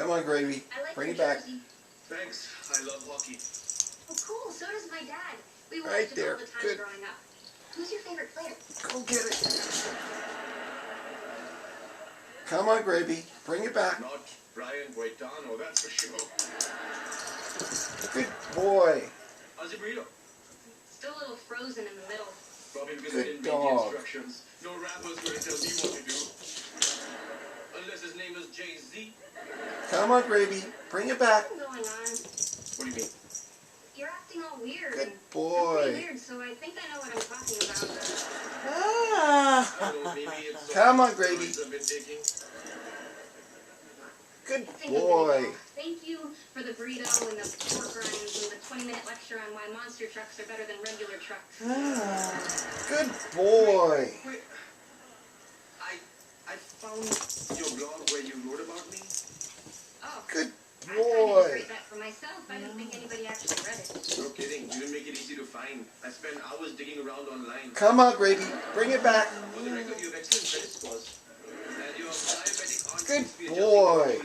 Come on, Graby. I like Bring your it back. jersey. Thanks. I love hockey. Oh, cool. So does my dad. We watched Right it there. all the time Good. growing up. Who's your favorite player? Go get it. Come on, Graby. Bring it back. Not Brian Boitano, that's for sure. Good boy. How's your burrito? Still a little frozen in the middle. Probably because Good I didn't read the dog. instructions. No rapper's going to tell me what to do. Unless his name is Jay-Z. Come on, Graby. Bring it back. What's going on? What do you mean? You're acting all weird. Good and I'm boy. pretty weird, so I think I know what I'm talking about. Ah. I don't know, maybe it's Come on, Graby. steroids I've been taking. Good I think I'm boy. gonna go. Thank you for the burrito and the pork rinds and the 20-minute lecture on why monster trucks are better than regular trucks. Ah. Good boy. Wait. I found your blog where you wrote about me. Oh, Good I tried to just boy. write that for myself. I didn't think anybody actually read it. No kidding. You didn't make it easy to find. I spent hours digging around online. Come on, Graby. Bring it back. For the record, you have excellent credit scores. And your diabetic aunt Good seems to be adjusting boy.